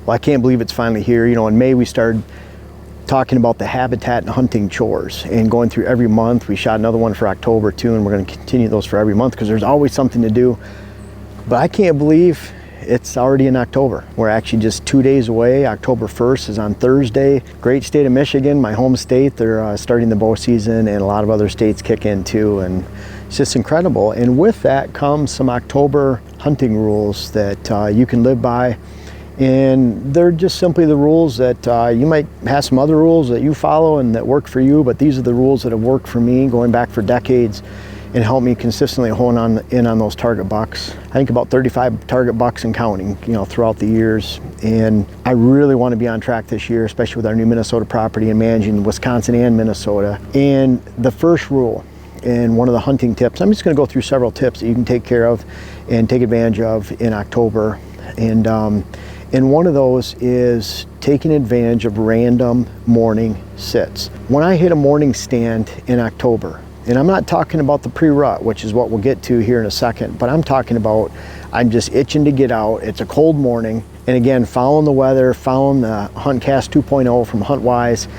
Well, I can't believe it's finally here. You know, in May we started talking about the habitat and hunting chores and going through every month. We shot another one for October too, and we're going to continue those for every month because there's always something to do. But I can't believe it's already in October. We're actually just 2 days away. October 1st is on Thursday. Great state of Michigan, my home state. They're starting the bow season, and a lot of other states kick in too, and it's just incredible. And with that comes some October hunting rules that you can live by. And they're just simply the rules that you might have some other rules that you follow and that work for you, but these are the rules that have worked for me going back for decades and helped me consistently hone in on those target bucks. I think about 35 target bucks and counting, you know, throughout the years. And I really want to be on track this year, especially with our new Minnesota property and managing Wisconsin and Minnesota. And the first rule, and one of the hunting tips, I'm just going to go through several tips that you can take care of and take advantage of in October. And one of those is taking advantage of random morning sits. When I hit a morning stand in October, and I'm not talking about the pre-rut, which is what we'll get to here in a second, but I'm talking about I'm just itching to get out. It's a cold morning. And again, following the weather, following the HuntCast 2.0 from Huntwise,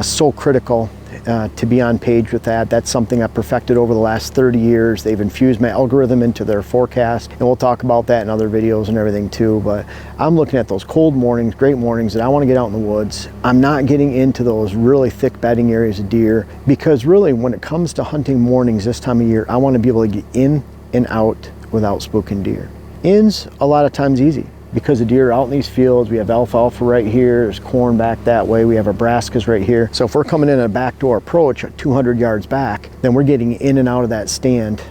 so critical to be on page with that. That's something I perfected over the last 30 years. They've infused my algorithm into their forecast, and we'll talk about that in other videos and everything too. But I'm looking at those cold mornings, great mornings that I want to get out in the woods. I'm not getting into those really thick bedding areas of deer, because really when it comes to hunting mornings this time of year, I want to be able to get in and out without spooking deer. In's a lot of times easy, because the deer are out in these fields. We have alfalfa right here, there's corn back that way, we have our brassicas right here. So if we're coming in a backdoor approach at 200 yards back, then we're getting in and out of that stand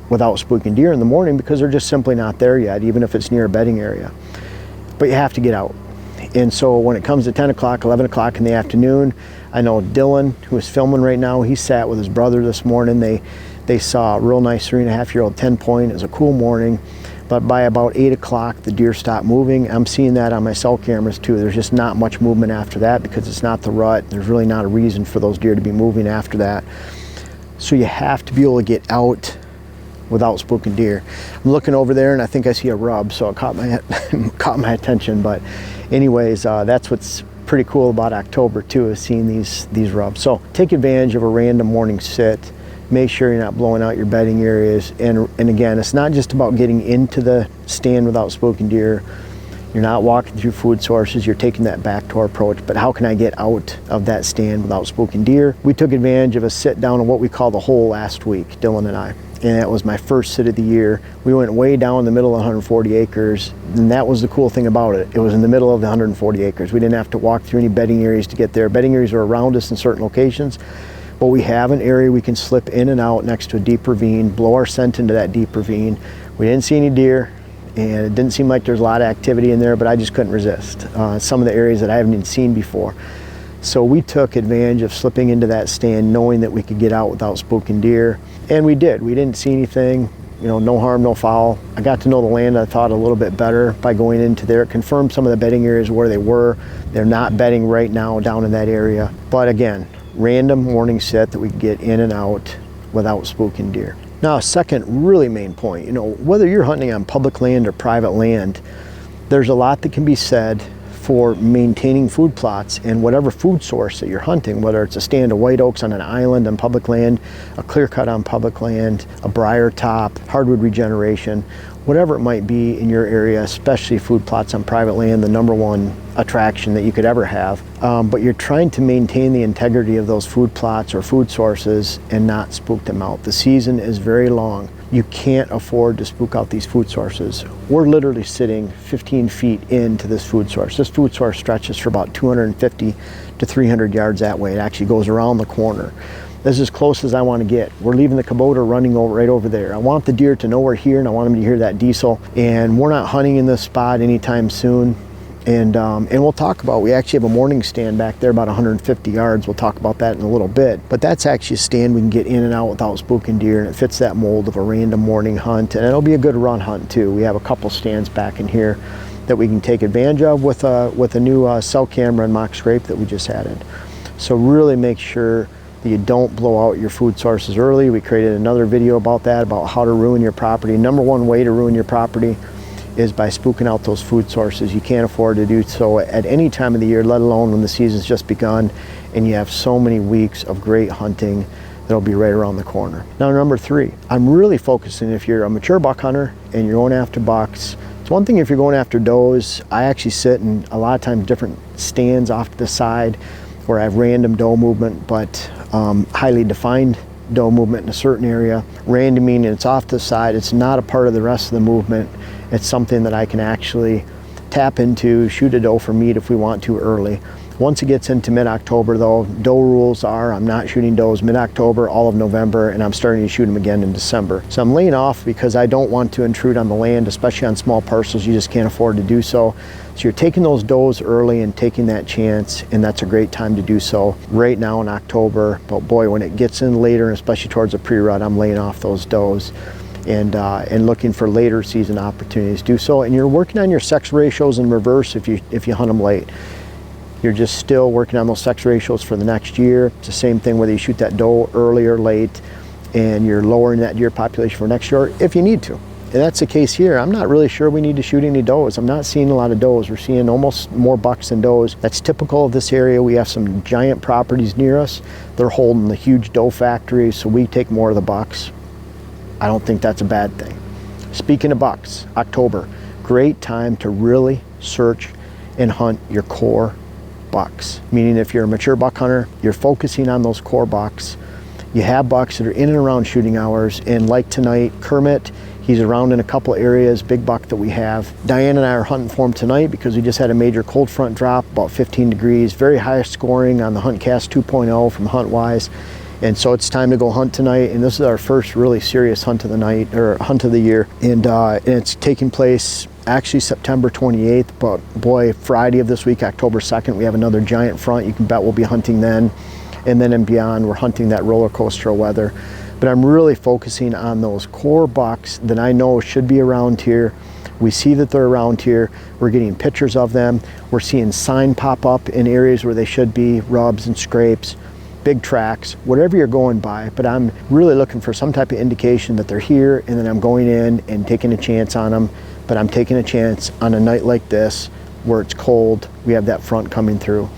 without spooking deer in the morning, because they're just simply not there yet, even if it's near a bedding area. But you have to get out. And so when it comes to 10 o'clock, 11 o'clock in the afternoon, I know Dylan, who is filming right now, he sat with his brother this morning. They saw a real nice 3.5-year-old 10-point. It was a cool morning. But by about 8 o'clock, the deer stopped moving. I'm seeing that on my cell cameras too. There's just not much movement after that, because it's not the rut. There's really not a reason for those deer to be moving after that. So you have to be able to get out without spooking deer. I'm looking over there and I think I see a rub, so it caught my attention. But anyways, that's what's pretty cool about October too, is seeing these rubs. So take advantage of a random morning sit. Make sure you're not blowing out your bedding areas. And again, it's not just about getting into the stand without spooking deer. You're not walking through food sources, you're taking that backdoor approach. But how can I get out of that stand without spooking deer? We took advantage of a sit down in what we call the hole last week, Dylan and I. And that was my first sit of the year. We went way down in the middle of 140 acres. And that was the cool thing about it. It was in the middle of the 140 acres. We didn't have to walk through any bedding areas to get there. Bedding areas are around us in certain locations. But we have an area we can slip in and out next to a deep ravine, blow our scent into that deep ravine. We didn't see any deer, and it didn't seem like there's a lot of activity in there, but I just couldn't resist. Some of the areas that I haven't even seen before. So we took advantage of slipping into that stand, knowing that we could get out without spooking deer. And we did. We didn't see anything, you know, no harm, no foul. I got to know the land, I thought, a little bit better by going into there. It confirmed some of the bedding areas where they were. They're not bedding right now down in that area. But again, random morning sit that we can get in and out without spooking deer. Now, a second really main point, you know, whether you're hunting on public land or private land, there's a lot that can be said for maintaining food plots and whatever food source that you're hunting, whether it's a stand of white oaks on an island on public land, a clear cut on public land, a briar top, hardwood regeneration, whatever it might be in your area, especially food plots on private land, the number one attraction that you could ever have. But you're trying to maintain the integrity of those food plots or food sources and not spook them out. The season is very long. You can't afford to spook out these food sources. We're literally sitting 15 feet into this food source. This food source stretches for about 250 to 300 yards that way. It actually goes around the corner. This is as close as I want to get. We're leaving the Kubota running right over there. I want the deer to know we're here, and I want them to hear that diesel. And we're not hunting in this spot anytime soon. And we'll talk about, we actually have a morning stand back there about 150 yards. We'll talk about that in a little bit. But that's actually a stand we can get in and out without spooking deer, and it fits that mold of a random morning hunt. And it'll be a good run hunt too. We have a couple stands back in here that we can take advantage of with a new cell camera and mock scrape that we just added. So really make sure that you don't blow out your food sources early. We created another video about that, about how to ruin your property. Number one way to ruin your property is by spooking out those food sources. You can't afford to do so at any time of the year, let alone when the season's just begun and you have so many weeks of great hunting that'll be right around the corner. Now, number 3, I'm really focusing, if you're a mature buck hunter and you're going after bucks, it's one thing if you're going after does. I actually sit in a lot of times different stands off to the side where I have random doe movement, but highly defined doe movement in a certain area. Random meaning it's off to the side, it's not a part of the rest of the movement. It's something that I can actually tap into, shoot a doe for meat if we want to early. Once it gets into mid-October though, doe rules are I'm not shooting does mid-October, all of November, and I'm starting to shoot them again in December. So I'm laying off because I don't want to intrude on the land, especially on small parcels. You just can't afford to do so. So you're taking those does early and taking that chance, and that's a great time to do so right now in October. But boy, when it gets in later, especially towards the pre-rut, I'm laying off those does and looking for later season opportunities to do so. And you're working on your sex ratios in reverse if you hunt them late. You're just still working on those sex ratios for the next year. It's the same thing whether you shoot that doe early or late, and you're lowering that deer population for next year if you need to. And that's the case here. I'm not really sure we need to shoot any does. I'm not seeing a lot of does. We're seeing almost more bucks than does. That's typical of this area. We have some giant properties near us. They're holding the huge doe factories, so we take more of the bucks. I don't think that's a bad thing. Speaking of bucks, October, great time to really search and hunt your core bucks. Meaning if you're a mature buck hunter, you're focusing on those core bucks. You have bucks that are in and around shooting hours, and like tonight, Kermit, he's around in a couple areas, big buck that we have. Diane and I are hunting for him tonight because we just had a major cold front drop, about 15 degrees, very high scoring on the HuntCast 2.0 from Huntwise. And so it's time to go hunt tonight, and this is our first really serious hunt of the night, or hunt of the year. And it's taking place actually September 28th, but boy, Friday of this week, October 2nd, we have another giant front. You can bet we'll be hunting then. And then and beyond, we're hunting that roller coaster of weather. But I'm really focusing on those core bucks that I know should be around here. We see that they're around here. We're getting pictures of them. We're seeing sign pop up in areas where they should be, rubs and scrapes, big tracks, whatever you're going by. But I'm really looking for some type of indication that they're here, and then I'm going in and taking a chance on them. But I'm taking a chance on a night like this where it's cold. We have that front coming through.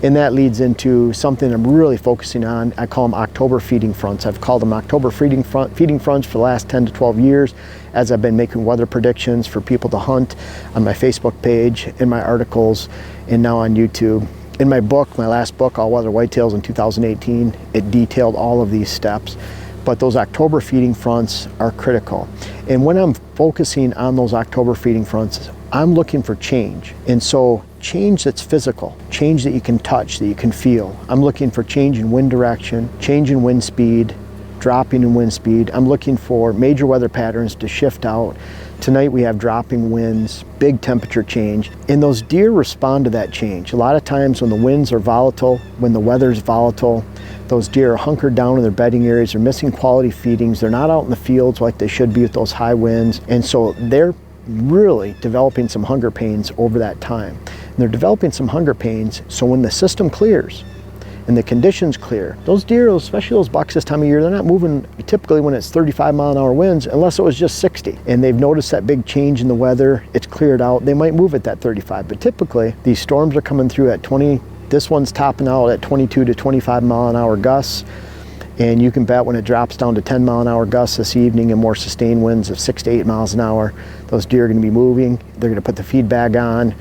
And that leads into something I'm really focusing on. I call them October feeding fronts. I've called them October feeding fronts for the last 10 to 12 years as I've been making weather predictions for people to hunt on my Facebook page, in my articles, and now on YouTube. In my book, my last book, All Weather Whitetails in 2018, it detailed all of these steps. But those October feeding fronts are critical. And when I'm focusing on those October feeding fronts, I'm looking for change. And so change that's physical, change that you can touch, that you can feel. I'm looking for change in wind direction, change in wind speed, dropping in wind speed. I'm looking for major weather patterns to shift out. Tonight we have dropping winds, big temperature change, and those deer respond to that change. A lot of times when the winds are volatile, when the weather's volatile, those deer are hunkered down in their bedding areas, they're missing quality feedings, they're not out in the fields like they should be with those high winds, and so they're really developing some hunger pains over that time. And they're developing some hunger pains, so when the system clears and the conditions clear, those deer, especially those bucks this time of year, they're not moving typically when it's 35-mile-an-hour winds unless it was just 60. And they've noticed that big change in the weather, it's cleared out, they might move at that 35, but typically these storms are coming through at 20. This one's topping out at 22 to 25-mile-an-hour gusts, and you can bet when it drops down to 10-mile-an-hour gusts this evening and more sustained winds of 6 to 8 miles an hour, those deer are going to be moving. They're going to put the feed bag on.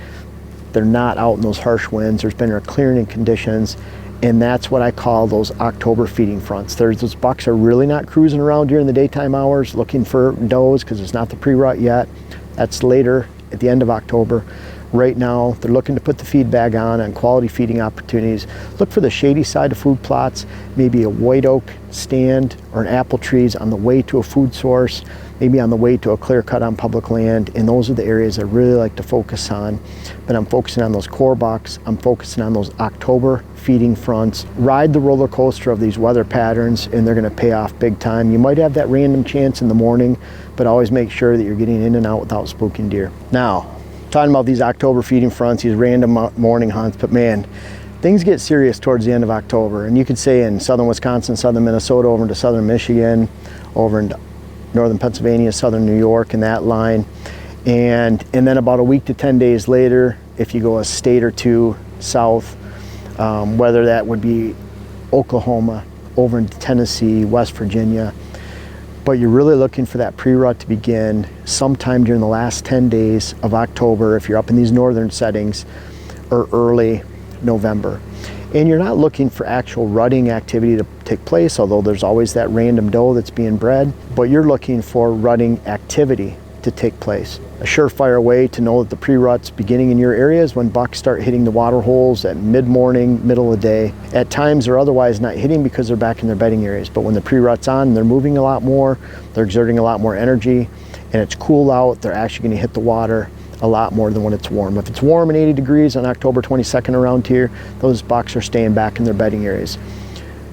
They're not out in those harsh winds. There's been clearing conditions, and that's what I call those October feeding fronts. Those bucks are really not cruising around during the daytime hours looking for does because it's not the pre-rut yet. That's later at the end of October. Right now, they're looking to put the feed bag on quality feeding opportunities. Look for the shady side of food plots, maybe a white oak stand or an apple trees on the way to a food source, maybe on the way to a clear cut on public land, and those are the areas I really like to focus on. But I'm focusing on those core bucks, I'm focusing on those October feeding fronts. Ride the roller coaster of these weather patterns, and they're gonna pay off big time. You might have that random chance in the morning, but always make sure that you're getting in and out without spooking deer. Now, talking about these October feeding fronts, these random morning hunts, but man, things get serious towards the end of October. And you could say in southern Wisconsin, southern Minnesota, over into southern Michigan, over into northern Pennsylvania, southern New York, and that line. And then about a week to 10 days later, if you go a state or two south, whether that would be Oklahoma, over into Tennessee, West Virginia, but you're really looking for that pre-rut to begin sometime during the last 10 days of October if you're up in these northern settings, or early November. And you're not looking for actual rutting activity to take place, although there's always that random doe that's being bred, but you're looking for rutting activity to take place. A surefire way to know that the pre-rut's beginning in your area is when bucks start hitting the water holes at mid-morning, middle of the day. At times they're otherwise not hitting because they're back in their bedding areas, but when the pre-rut's on, they're moving a lot more, they're exerting a lot more energy, and it's cool out, they're actually going to hit the water a lot more than when it's warm. If it's warm and 80 degrees on October 22nd around here, those bucks are staying back in their bedding areas.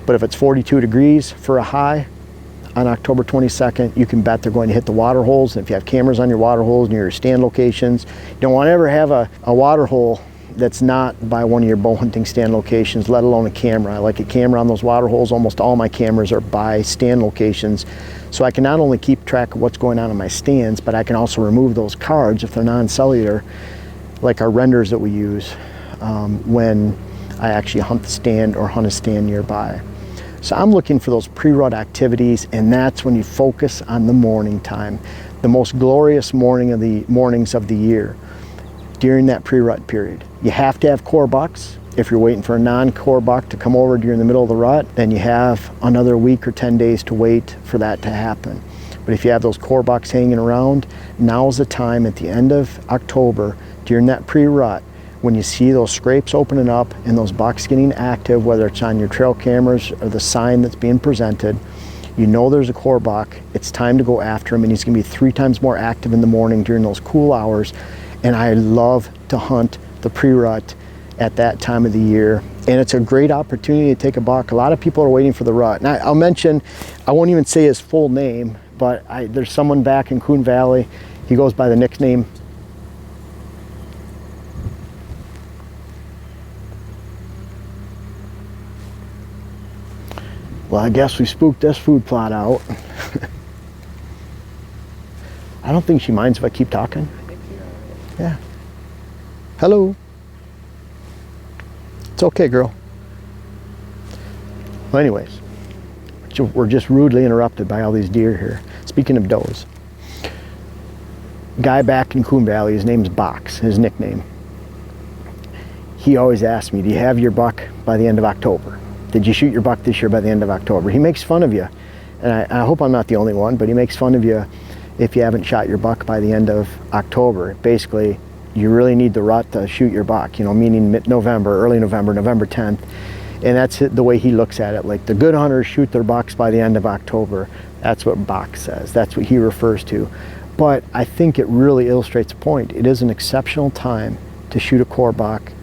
But if it's 42 degrees for a high on October 22nd, you can bet they're going to hit the water holes. And if you have cameras on your water holes near your stand locations, you don't want to ever have a water hole that's not by one of your bow hunting stand locations, let alone a camera. I like a camera on those water holes. Almost all my cameras are by stand locations. So I can not only keep track of what's going on in my stands, but I can also remove those cards if they're non-cellular, like our renders that we use when I actually hunt the stand or hunt a stand nearby. So I'm looking for those pre-rut activities, and that's when you focus on the morning time, the most glorious mornings of the year during that pre-rut period. You have to have core bucks. If you're waiting for a non-core buck to come over during the middle of the rut, then you have another week or 10 days to wait for that to happen. But if you have those core bucks hanging around, now's the time at the end of October during that pre-rut when you see those scrapes opening up and those bucks getting active, whether it's on your trail cameras or the sign that's being presented, you know there's a core buck. It's time to go after him, and he's gonna be 3 times more active in the morning during those cool hours. And I love to hunt the pre-rut at that time of the year, and it's a great opportunity to take a buck. A lot of people are waiting for the rut. And I'll mention, I won't even say his full name, but there's someone back in Coon Valley, he goes by the nickname Well, I guess we spooked this food plot out. I don't think she minds if I keep talking. Yeah. Hello. It's okay, girl. Well, anyways, we're just rudely interrupted by all these deer here. Speaking of does, guy back in Coon Valley, his name's Box, his nickname. He always asks me, do you have your buck by the end of October? Did you shoot your buck this year by the end of October? He makes fun of you, and I hope I'm not the only one, but he makes fun of you if you haven't shot your buck by the end of October. Basically, you really need the rut to shoot your buck, you know, meaning mid-November, early November, November 10th. And that's the way he looks at it. Like, the good hunters shoot their bucks by the end of October. That's what Box says. That's what he refers to. But I think it really illustrates a point. It is an exceptional time to shoot a core buck.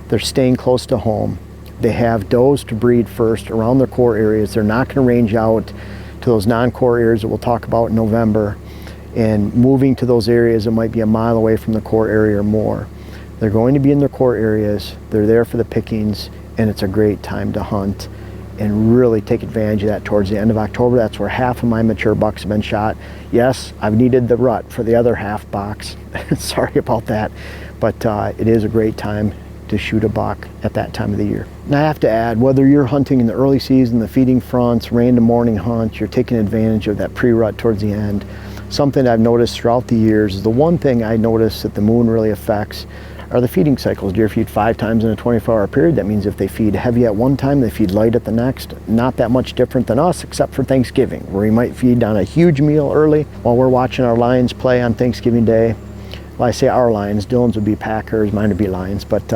They're staying close to home. They have does to breed first around their core areas. They're not going to range out to those non-core areas that we'll talk about in November, and moving to those areas that might be a mile away from the core area or more. They're going to be in their core areas. They're there for the pickings, and it's a great time to hunt and really take advantage of that towards the end of October. That's where half of my mature bucks have been shot. Yes, I've needed the rut for the other half box. Sorry about that, but it is a great time to shoot a buck at that time of the year. And I have to add, whether you're hunting in the early season, the feeding fronts, random morning hunts, you're taking advantage of that pre-rut towards the end. Something I've noticed throughout the years is the one thing I notice that the moon really affects are the feeding cycles. Deer feed 5 times in a 24-hour period. That means if they feed heavy at one time, they feed light at the next. Not that much different than us, except for Thanksgiving, where we might feed on a huge meal early while we're watching our lions play on Thanksgiving Day. Well, I say our lions, Dylan's would be Packers, mine would be Lions, but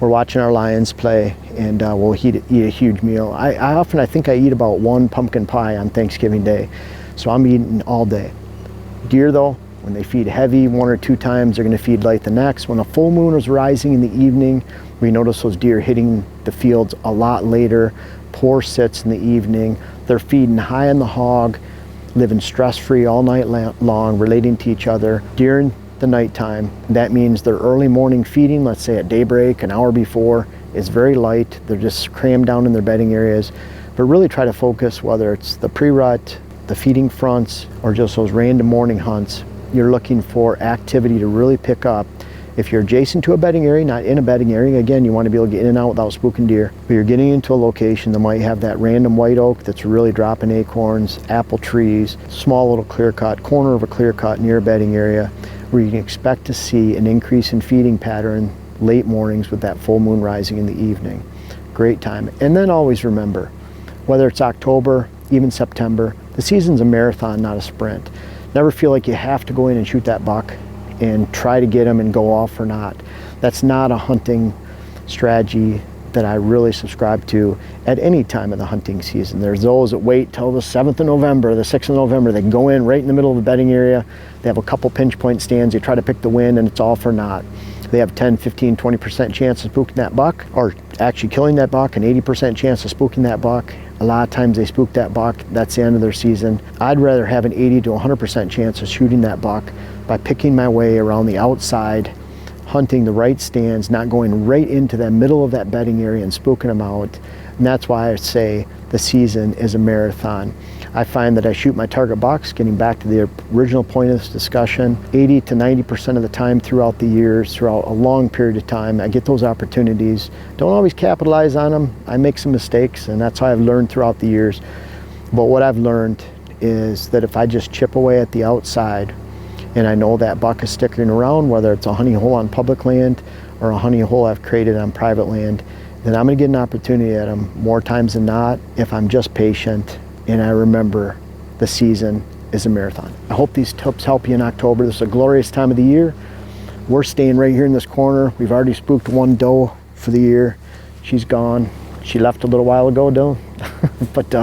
we're watching our lions play, and we'll eat a huge meal. I think I eat about 1 pumpkin pie on Thanksgiving Day, so I'm eating all day. Deer though, when they feed heavy 1 or 2 times, they're going to feed light the next. When a full moon is rising in the evening, we notice those deer hitting the fields a lot later, poor sits in the evening. They're feeding high on the hog, living stress-free all night long, relating to each other. During the nighttime, that means their early morning feeding, let's say at daybreak, an hour before, is very light. They're just crammed down in their bedding areas. But really try to focus, whether it's the pre-rut, the feeding fronts, or just those random morning hunts. you're looking for activity to really pick up. If you're adjacent to a bedding area, not in a bedding area, again, you want to be able to get in and out without spooking deer. But you're getting into a location that might have that random white oak that's really dropping acorns, apple trees, small little clear cut, corner of a clear cut near a bedding area, where you can expect to see an increase in feeding pattern late mornings with that full moon rising in the evening. Great time. And then always remember, whether it's October, even September, the season's a marathon, not a sprint. Never feel like you have to go in and shoot that buck and try to get them and go off or not. That's not a hunting strategy that I really subscribe to at any time of the hunting season. There's those that wait till the 7th of November, the 6th of November. They can go in right in the middle of the bedding area. They have a couple pinch point stands. They try to pick the wind and it's all for naught. They have 10, 15, 20% chance of spooking that buck, or actually killing that buck, an 80% chance of spooking that buck. A lot of times they spook that buck, that's the end of their season. I'd rather have an 80 to 100% chance of shooting that buck by picking my way around the outside, hunting the right stands, not going right into the middle of that bedding area and spooking them out. And that's why I say the season is a marathon. I find that I shoot my target bucks, getting back to the original point of this discussion, 80 to 90% of the time throughout the years, throughout a long period of time. I get those opportunities. Don't always capitalize on them. I make some mistakes, and that's how I've learned throughout the years. But what I've learned is that if I just chip away at the outside, and I know that buck is sticking around, whether it's a hunting hole on public land or a hunting hole I've created on private land, then I'm gonna get an opportunity at him more times than not if I'm just patient and I remember the season is a marathon. I hope these tips help you in October. This is a glorious time of the year. We're staying right here in this corner. We've already spooked one doe for the year. She's gone. She left a little while ago, Dylan. But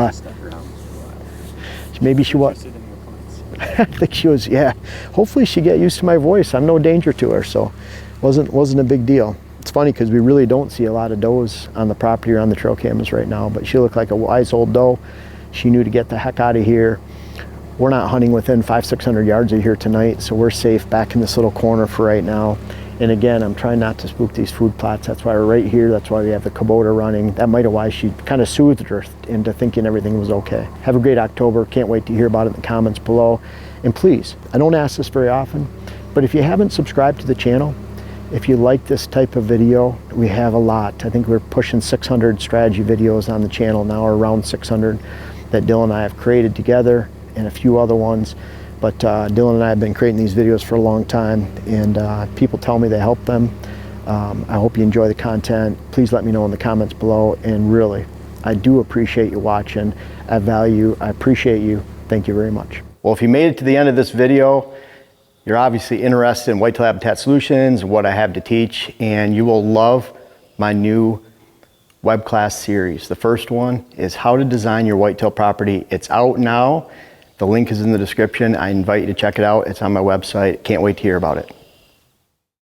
maybe she was. I think she was, yeah. Hopefully she get used to my voice. I'm no danger to her, so wasn't a big deal. It's funny because we really don't see a lot of does on the property or on the trail cameras right now, but she looked like a wise old doe. She knew to get the heck out of here. We're not hunting within 500-600 yards of here tonight, so we're safe back in this little corner for right now. And again, I'm trying not to spook these food plots. That's why we're right here. That's why we have the Kubota running. That might have why she kind of soothed her into thinking everything was okay. Have a great October. Can't wait to hear about it in the comments below. And please, I don't ask this very often, but if you haven't subscribed to the channel, if you like this type of video, we have a lot. I think we're pushing 600 strategy videos on the channel now, or around 600 that Dylan and I have created together, and a few other ones. But Dylan and I have been creating these videos for a long time, and people tell me they help them. I hope you enjoy the content. Please let me know in the comments below, and really, I do appreciate you watching. I appreciate you. Thank you very much. Well, if you made it to the end of this video, you're obviously interested in whitetail habitat solutions, what I have to teach, and you will love my new web class series. The first one is how to design your whitetail property. It's out now. The link is in the description. I invite you to check it out. It's on my website. Can't wait to hear about it.